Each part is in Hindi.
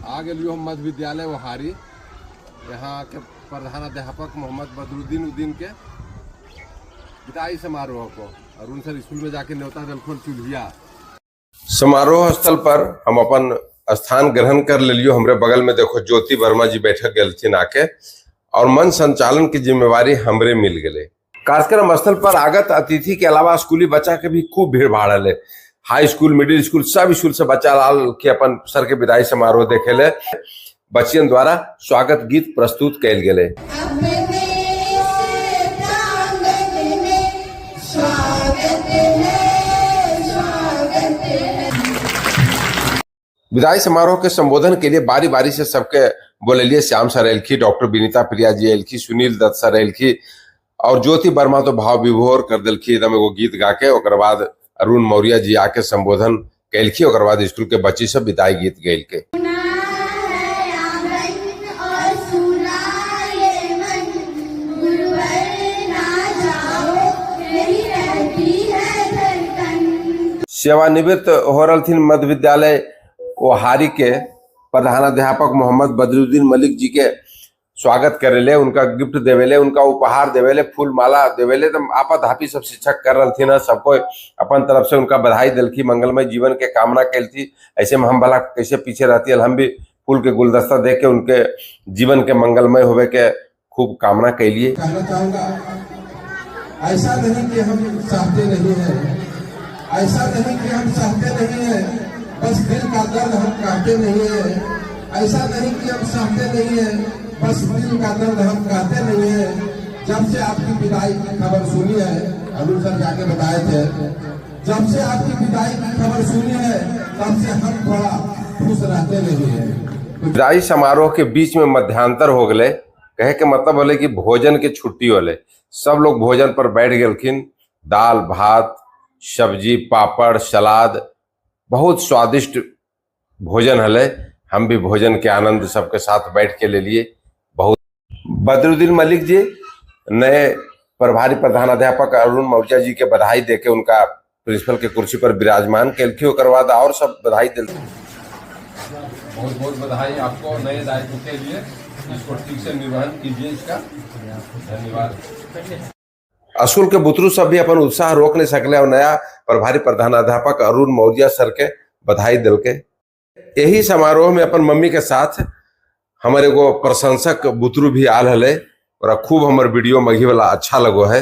आ गए हम मध्य विद्यालय वहारी। यहाँ के प्रधानाध्यापक मोहम्मद बदरुद्दीन उद्दीन के विदाई समारोह को और उन सर स्कूल में जाके न्योता दिलखुन चुल्हिया। समारोह स्थल पर हम अपन स्थान ग्रहण कर लियो। हमरे बगल में देखो ज्योति वर्मा जी बैठक गलथिन आके और मन संचालन की जिम्मेवारी हमरे मिल गए। कार्यक्रम स्थल पर आगत अतिथि के अलावा स्कूली बच्चा के भी खूब भीड़ भाड़ है। हाई स्कूल मिडिल स्कूल सब स्कूल से बच्चा लाल के अपन सर के विदाई समारोह देखे ले। बच्चियन द्वारा स्वागत गीत प्रस्तुत कैल गेले। विदाई समारोह के संबोधन के लिए बारी बारी से सबके बोले। Shyam sir एलखी, doctor Vinita Priya ji एलखी, Sunil Dutt sir एलखी और ज्योति वर्मा तो भाव विभोर कर दिलखी एकदम एगो गीत गा के। ओकर बाद अरुण मौर्य जी आके संबोधन कैलखी। ओकर बाद स्कूल के बच्ची सब विदाई गीत गैल के। सेवानिवृत्त हो रही मध्य विद्यालय वहारी के प्रधानाध्यापक मोहम्मद बदरुद्दीन मलिक जी के स्वागत करेले, उनका गिफ्ट देवेले, उनका उपहार देवेले, फूल माला देवेले। तो आपा धापी सब शिक्षक कर रही थी। सबको अपन तरफ से उनका बधाई दिलखी, मंगलमय जीवन के कामना कैल थी। ऐसे में हम भला कैसे पीछे रहती है, हम भी फूल के गुलदस्ता दे के उनके जीवन के मंगलमय होवे के खूब कामना कैलिए। कहना चाहूंगा, ऐसा नहीं कि हम चाहते नहीं है, ऐसा नहीं कि हम चाहते नहीं है, बस दिल का दर्द हम कहते नहीं है। ऐसा नहीं कि हम चाहते नहीं है, बस दिल का दर्द हम कहते नहीं है। जब से आपकी विदाई की खबर सुनी है, अरुण सर जाके बताए थे, जब से आपकी विदाई की खबर सुनी है तब से हम थोड़ा खुश रहते नहीं है। विदाई समारोह के बीच में मध्यांतर हो गए। कहे के मतलब बोले कि भोजन के छुट्टी होले। सब लोग भोजन पर बैठ गलखिन। दाल भात सब्जी पापड़ सलाद बहुत स्वादिष्ट भोजन हले। हम भी भोजन के आनंद सबके साथ बैठ के ले लिए। बहुत बदरुद्दीन मलिक जी नए प्रभारी प्रधानाध्यापक अरुण मौर्य जी के बधाई देके उनका प्रिंसिपल के कुर्सी पर विराजमान कैलखी। ओकर बाद और सब बधाई दिल। बहुत बहुत बधाई आपको नए दायित्व के लिए। इसको ठीक से निर्वहन कीजिए इसका। धन्यवाद। स्कूल के बुतरू सब भी अपन उत्साह रोक नहीं सकले और नया प्रभारी प्रधानाध्यापक अरुण मौर्य सर के बधाई दिल के। यही समारोह में अपन मम्मी के साथ हमारे एगो प्रशंसक बुतरू भी आल हले और खूब हमार वीडियो मघी वाला अच्छा लगो है।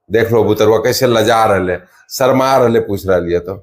देख लो बुतरुआ कैसे लजा रहे, शर्मा रहे, पूछ रहा लिए तो